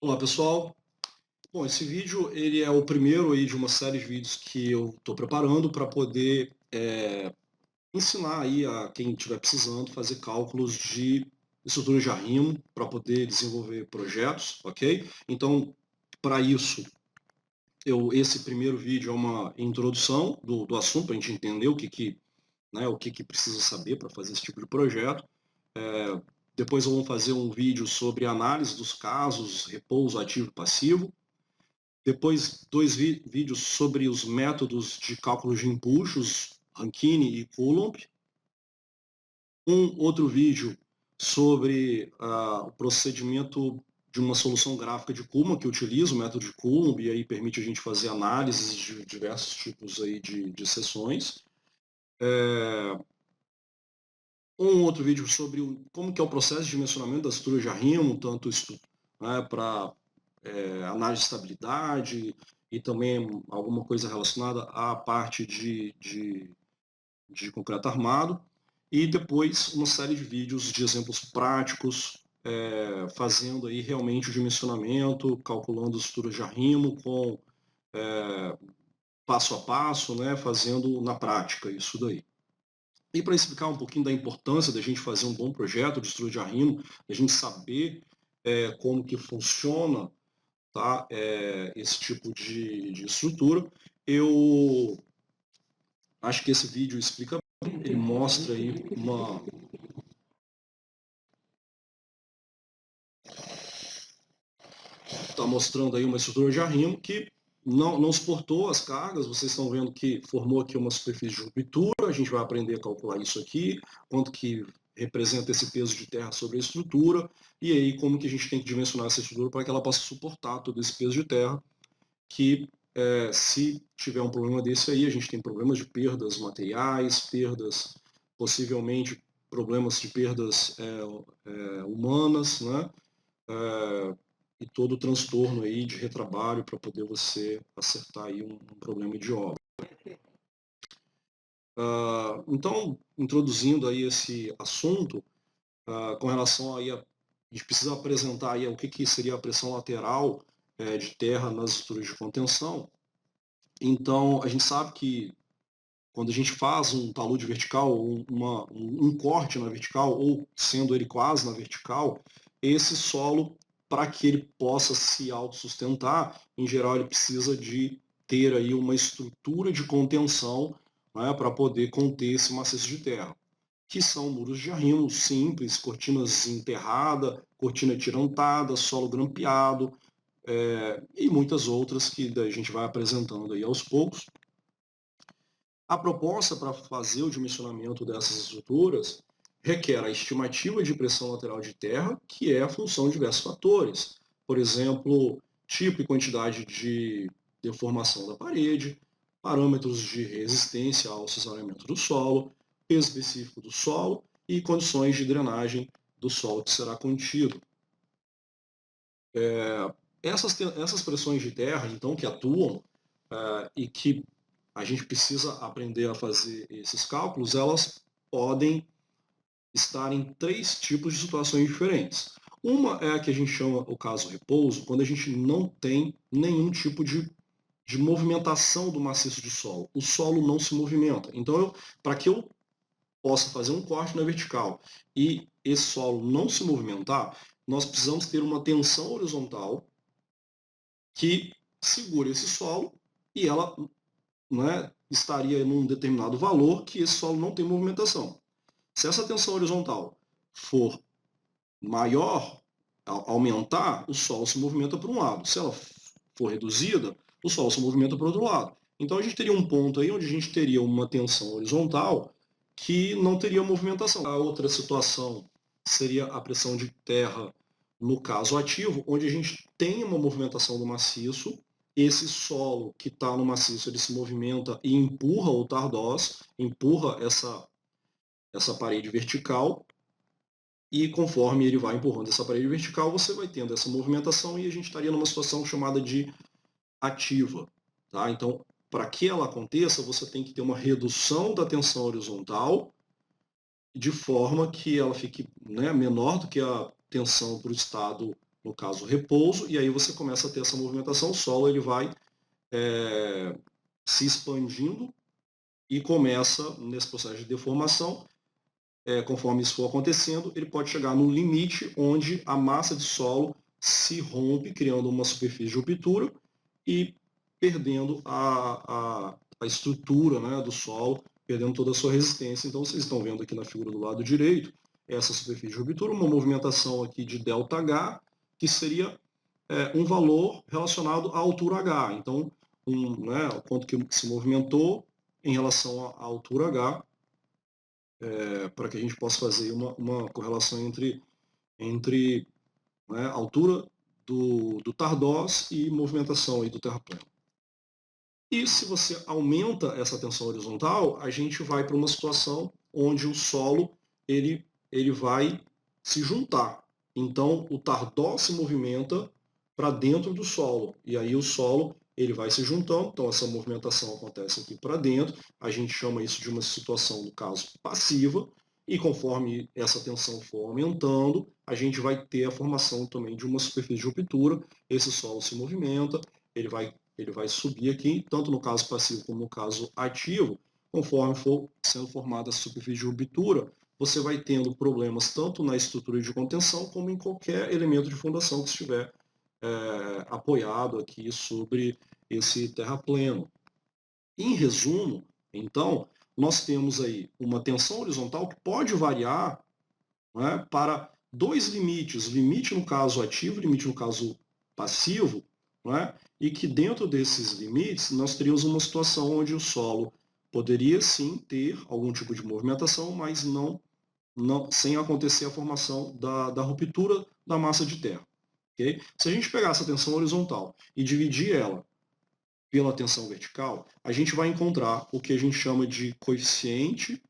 Olá pessoal, bom, esse vídeo ele é o primeiro aí de uma série de vídeos que eu estou preparando para poder ensinar aí a quem estiver precisando fazer cálculos de estrutura de arrimo para poder desenvolver projetos, ok? Então, para isso, esse primeiro vídeo é uma introdução do assunto, para a gente entender o que precisa saber para fazer esse tipo de projeto. Depois eu vou fazer um vídeo sobre análise dos casos, repouso ativo e passivo. Depois, dois vídeos sobre os métodos de cálculo de empuxos, Rankine e Coulomb. Um outro vídeo sobre o procedimento de uma solução gráfica de Kuhlmann, que utiliza o método de Coulomb, e aí permite a gente fazer análises de diversos tipos aí de seções. Um outro vídeo sobre como que é o processo de dimensionamento da estrutura de arrimo, tanto para análise de estabilidade e também alguma coisa relacionada à parte de concreto armado. E depois uma série de vídeos de exemplos práticos, fazendo aí realmente o dimensionamento, calculando as estruturas de arrimo com passo a passo, né, fazendo na prática isso daí. E para explicar um pouquinho da importância da gente fazer um bom projeto de estrutura de arrimo, da gente saber como que funciona, tá, esse tipo de estrutura, eu acho que esse vídeo explica bem, ele mostra aí está mostrando aí uma estrutura de arrimo que não suportou as cargas. Vocês estão vendo que formou aqui uma superfície de ruptura. A gente vai aprender a calcular isso aqui, quanto que representa esse peso de terra sobre a estrutura, e aí como que a gente tem que dimensionar essa estrutura para que ela possa suportar todo esse peso de terra, que se tiver um problema desse aí, a gente tem problemas de perdas materiais, perdas, possivelmente problemas de perdas humanas, né? E todo o transtorno aí de retrabalho para poder você acertar aí um problema de obra. Então, introduzindo aí esse assunto, com relação aí a gente precisa apresentar aí o que seria a pressão lateral de terra nas estruturas de contenção. Então, a gente sabe que quando a gente faz um talude vertical, um corte na vertical, ou sendo ele quase na vertical, esse solo, para que ele possa se autossustentar, em geral ele precisa de ter aí uma estrutura de contenção, né, para poder conter esse maciço de terra, que são muros de arrimo simples, cortinas enterradas, cortina tirantada, solo grampeado, e muitas outras que a gente vai apresentando aí aos poucos. A proposta para fazer o dimensionamento dessas estruturas requer a estimativa de pressão lateral de terra, que é a função de diversos fatores. Por exemplo, tipo e quantidade de deformação da parede, parâmetros de resistência ao cisalhamento do solo, peso específico do solo e condições de drenagem do solo que será contido. Essas pressões de terra, então, que atuam e que a gente precisa aprender a fazer esses cálculos, elas podem estar em três tipos de situações diferentes. Uma é a que a gente chama o caso repouso, quando a gente não tem nenhum tipo de movimentação do maciço de solo. O solo não se movimenta. Então, para que eu possa fazer um corte na vertical e esse solo não se movimentar, nós precisamos ter uma tensão horizontal que segure esse solo e ela, né, estaria em um determinado valor que esse solo não tem movimentação. Se essa tensão horizontal for maior, aumentar, o solo se movimenta para um lado. Se ela for reduzida, o solo se movimenta para o outro lado. Então a gente teria um ponto aí onde a gente teria uma tensão horizontal que não teria movimentação. A outra situação seria a pressão de terra no caso ativo, onde a gente tem uma movimentação do maciço. Esse solo que está no maciço, ele se movimenta e empurra o tardós, empurra essa parede vertical, e conforme ele vai empurrando essa parede vertical, você vai tendo essa movimentação e a gente estaria numa situação chamada de ativa. Tá? Então, para que ela aconteça, você tem que ter uma redução da tensão horizontal de forma que ela fique, né, menor do que a tensão para o estado no caso repouso, e aí você começa a ter essa movimentação, o solo ele vai se expandindo e começa nesse processo de deformação, conforme isso for acontecendo, ele pode chegar no limite onde a massa de solo se rompe, criando uma superfície de ruptura e perdendo a estrutura, né, do solo, perdendo toda a sua resistência. Então, vocês estão vendo aqui na figura do lado direito, essa superfície de ruptura, uma movimentação aqui de ΔH, que seria um valor relacionado à altura H. Então, né, o quanto que se movimentou em relação à altura H, para que a gente possa fazer uma correlação entre né, a altura do Tardós e movimentação aí do terraplano. E se você aumenta essa tensão horizontal, a gente vai para uma situação onde o solo ele vai se juntar. Então, o Tardós se movimenta para dentro do solo. E aí o solo ele vai se juntando. Então, essa movimentação acontece aqui para dentro. A gente chama isso de uma situação, no caso, passiva. E conforme essa tensão for aumentando, a gente vai ter a formação também de uma superfície de ruptura. Esse solo se movimenta, ele vai subir aqui, tanto no caso passivo como no caso ativo, conforme for sendo formada a superfície de ruptura, você vai tendo problemas tanto na estrutura de contenção como em qualquer elemento de fundação que estiver apoiado aqui sobre esse terrapleno. Em resumo, então, nós temos aí uma tensão horizontal que pode variar, né, para dois limites, limite no caso ativo, limite no caso passivo, né, e que dentro desses limites nós teríamos uma situação onde o solo poderia sim ter algum tipo de movimentação, mas não sem acontecer a formação da ruptura da massa de terra. Okay? Se a gente pegar essa tensão horizontal e dividir ela pela tensão vertical, a gente vai encontrar o que a gente chama de coeficiente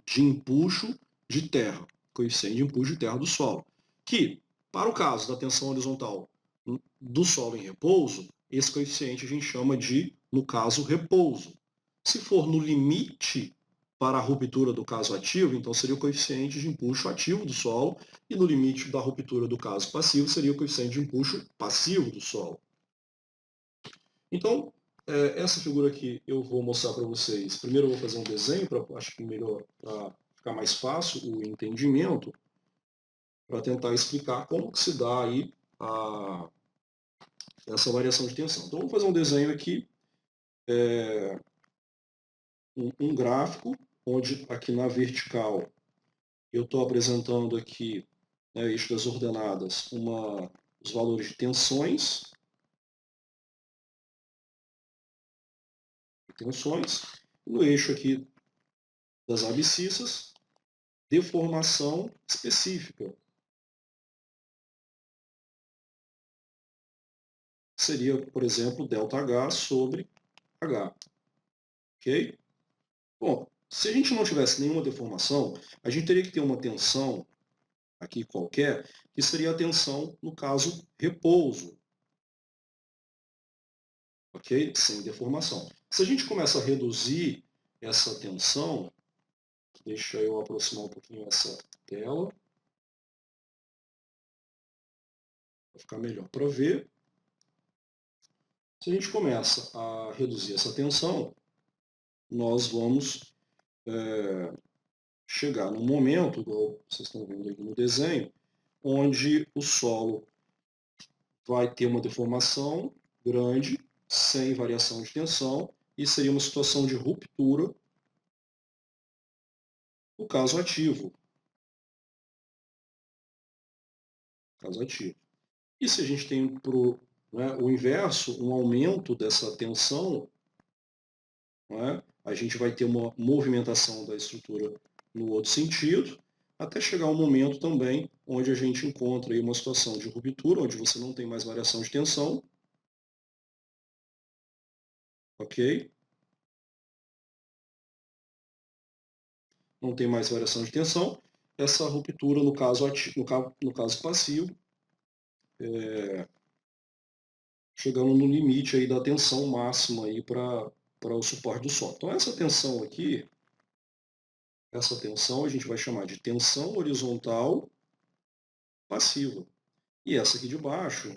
de empuxo de terra, coeficiente de empuxo de terra do solo, que, para o caso da tensão horizontal do solo em repouso, esse coeficiente a gente chama de, no caso, repouso. Se for no limite para a ruptura do caso ativo, então seria o coeficiente de empuxo ativo do solo, e no limite da ruptura do caso passivo seria o coeficiente de empuxo passivo do solo. Então, essa figura aqui eu vou mostrar para vocês. Primeiro eu vou fazer um desenho, acho que melhor, para ficar mais fácil o entendimento, para tentar explicar como que se dá aí essa variação de tensão. Então, vou fazer um desenho aqui, um gráfico, onde aqui na vertical eu estou apresentando aqui, né, eixo das ordenadas, os valores de tensões, e no eixo aqui das abscissas, deformação específica. Seria, por exemplo, ΔH sobre H. Ok? Bom, se a gente não tivesse nenhuma deformação, a gente teria que ter uma tensão aqui qualquer, que seria a tensão, no caso, repouso. Ok? Sem deformação. Se a gente começa a reduzir essa tensão, deixa eu aproximar um pouquinho essa tela, para ficar melhor para ver. Se a gente começa a reduzir essa tensão, nós vamos chegar num momento, igual vocês estão vendo aqui no desenho, onde o solo vai ter uma deformação grande, sem variação de tensão, e seria uma situação de ruptura no caso ativo. E se a gente tem o inverso, um aumento dessa tensão, a gente vai ter uma movimentação da estrutura no outro sentido, até chegar um momento também onde a gente encontra aí uma situação de ruptura, onde você não tem mais variação de tensão. Ok? Não tem mais variação de tensão. Essa ruptura, no caso passivo, chegando no limite aí da tensão máxima para o suporte do solo. Então, essa tensão aqui, essa tensão a gente vai chamar de tensão horizontal passiva. E essa aqui de baixo,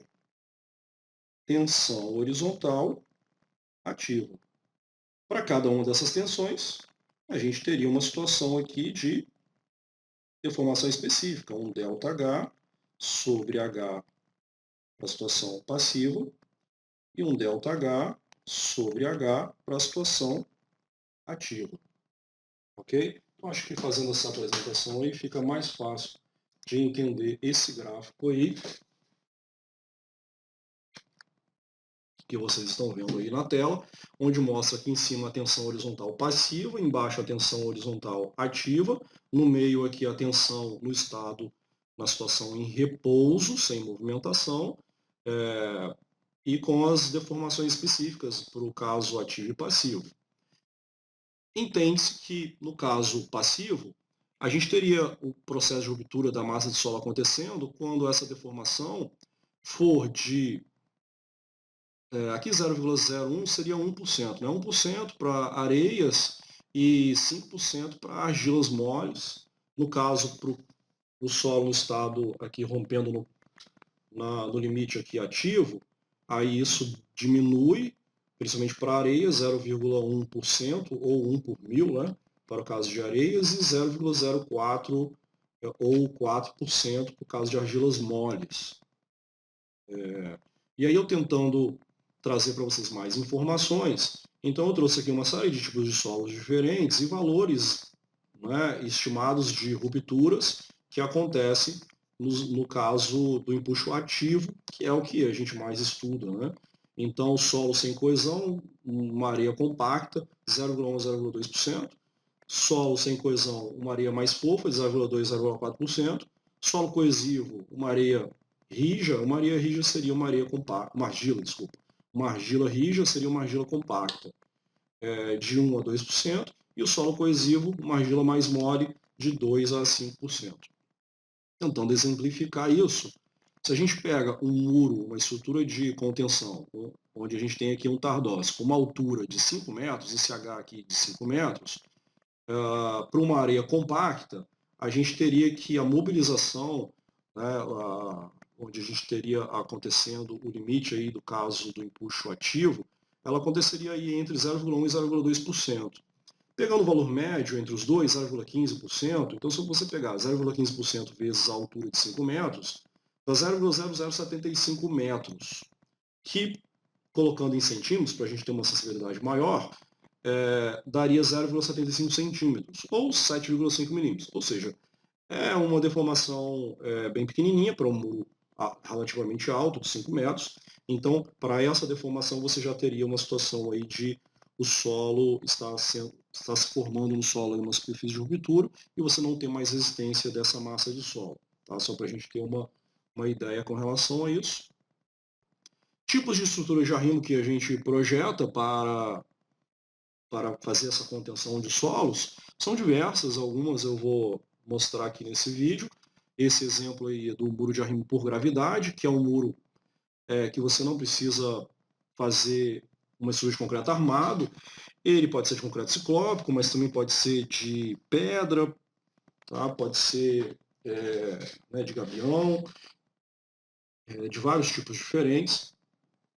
tensão horizontal ativa. Para cada uma dessas tensões, a gente teria uma situação aqui de deformação específica, um ΔH sobre H para a situação passiva e um ΔH sobre H para a situação ativa. Ok? Então, acho que fazendo essa apresentação aí fica mais fácil de entender esse gráfico aí que vocês estão vendo aí na tela, onde mostra aqui em cima a tensão horizontal passiva, embaixo a tensão horizontal ativa, no meio aqui a tensão no estado, na situação em repouso, sem movimentação, e com as deformações específicas para o caso ativo e passivo. Entende-se que, no caso passivo, a gente teria o processo de ruptura da massa de solo acontecendo quando essa deformação for de aqui 0,01 seria 1%, né? 1% para areias e 5% para argilas moles. No caso, para o solo no estado aqui rompendo no limite aqui ativo, aí isso diminui, principalmente para areias, 0,1% ou 1 por mil, né? Para o caso de areias, e 0,04 ou 4% para o caso de argilas moles. E aí eu tentando trazer para vocês mais informações, então eu trouxe aqui uma série de tipos de solos diferentes e valores, né, estimados de rupturas que acontecem no caso do empuxo ativo, que é o que a gente mais estuda. Né? Então, solo sem coesão, uma areia compacta, 0,1 a 0,2%. Solo sem coesão, uma areia mais fofa, 0,2 a 0,4%. Solo coesivo, uma areia rija seria uma areia compacta, uma argila, desculpa. Uma argila rija seria uma argila compacta, de 1 a 2%, e o solo coesivo, uma argila mais mole, de 2 a 5%. Tentando exemplificar isso, se a gente pega um muro, uma estrutura de contenção, onde a gente tem aqui um tardós com uma altura de 5 metros, esse H aqui de 5 metros, para uma areia compacta, a gente teria que a mobilização, né, onde a gente teria acontecendo o limite aí do caso do empuxo ativo, ela aconteceria aí entre 0,1 e 0,2%. Pegando o valor médio entre os dois, 0,15%, então se você pegar 0,15% vezes a altura de 5 metros, dá 0,0075 metros, que, colocando em centímetros, para a gente ter uma sensibilidade maior, daria 0,75 centímetros, ou 7,5 milímetros. Ou seja, é uma deformação bem pequenininha para um muro relativamente alto, de 5 metros. Então, para essa deformação, você já teria uma situação aí de o solo está se formando no solo uma superfície de ruptura e você não tem mais resistência dessa massa de solo. Tá? Só para a gente ter uma ideia com relação a isso. Tipos de estruturas de arrimo que a gente projeta para fazer essa contenção de solos são diversas, algumas eu vou mostrar aqui nesse vídeo. Esse exemplo aí é do muro de arrimo por gravidade, que é um muro que você não precisa fazer uma estrutura de concreto armado. Ele pode ser de concreto ciclópico, mas também pode ser de pedra, tá? Pode ser de gabião, de vários tipos diferentes.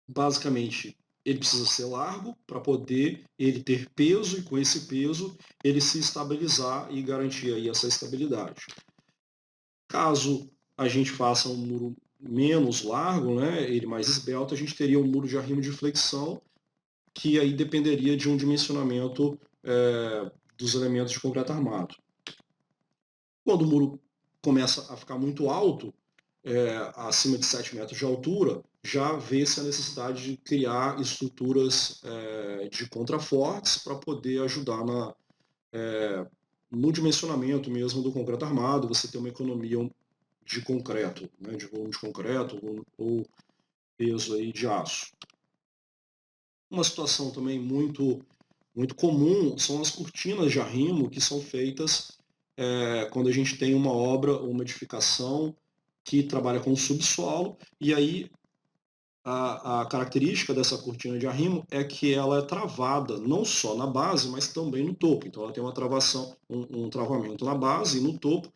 Basicamente, ele precisa ser largo para poder ele ter peso e com esse peso ele se estabilizar e garantir aí essa estabilidade. Caso a gente faça um muro menos largo, né, ele mais esbelto, a gente teria um muro de arrimo de flexão que aí dependeria de um dimensionamento dos elementos de concreto armado. Quando o muro começa a ficar muito alto, acima de 7 metros de altura, já vê-se a necessidade de criar estruturas de contrafortes para poder ajudar no dimensionamento mesmo do concreto armado, você ter uma economia de concreto, né, de volume de concreto ou peso aí de aço. Uma situação também muito comum são as cortinas de arrimo que são feitas quando a gente tem uma obra ou uma edificação que trabalha com o subsolo, e aí a característica dessa cortina de arrimo é que ela é travada não só na base, mas também no topo. Então ela tem uma travação, um travamento na base e no topo,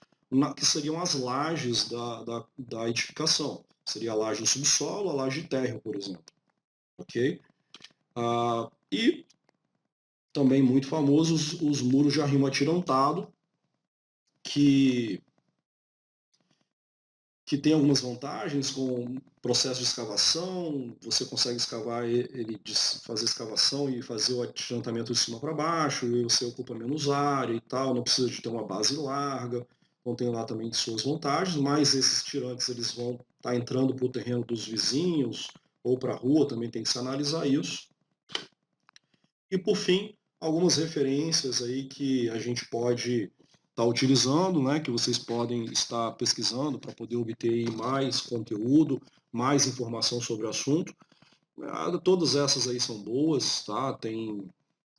que seriam as lajes da edificação. Seria a laje no subsolo, a laje de térreo, por exemplo. Ok? E também muito famosos os muros de arrimo atirantado, que tem algumas vantagens com processo de escavação, você consegue escavar ele, fazer escavação e fazer o atirantamento de cima para baixo, e você ocupa menos área e tal, não precisa de ter uma base larga, então tem lá também suas vantagens, mas esses tirantes eles vão estar entrando para o terreno dos vizinhos ou para a rua, também tem que se analisar isso. E por fim, algumas referências aí que a gente pode estar utilizando, né, que vocês podem estar pesquisando para poder obter mais conteúdo, mais informação sobre o assunto. Todas essas aí são boas, tá? Tem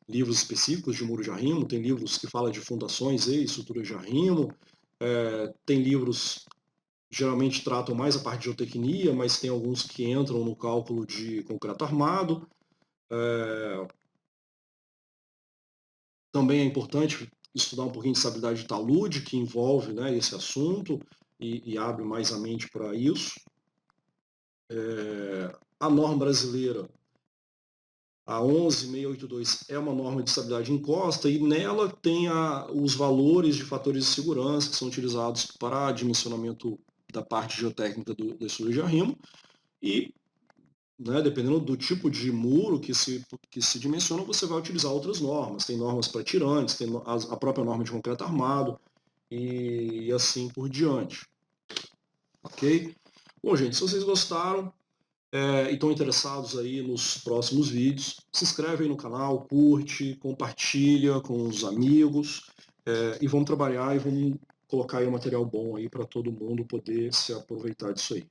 livros específicos de muro de arrimo, tem livros que falam de fundações e estruturas de arrimo, tem livros geralmente tratam mais a parte de geotecnia, mas tem alguns que entram no cálculo de concreto armado. Também é importante estudar um pouquinho de estabilidade de talude, que envolve, né, esse assunto e abre mais a mente para isso. A norma brasileira, a 11682, é uma norma de estabilidade em costa e nela tem os valores de fatores de segurança que são utilizados para dimensionamento da parte geotécnica da estrutura de arrimo e, né, dependendo do tipo de muro que se dimensiona, você vai utilizar outras normas. Tem normas para tirantes, tem a própria norma de concreto armado e assim por diante. Ok? Bom, gente, se vocês gostaram e estão interessados aí nos próximos vídeos, se inscreve aí no canal, curte, compartilha com os amigos e vamos trabalhar e vamos colocar aí um material bom aí para todo mundo poder se aproveitar disso aí.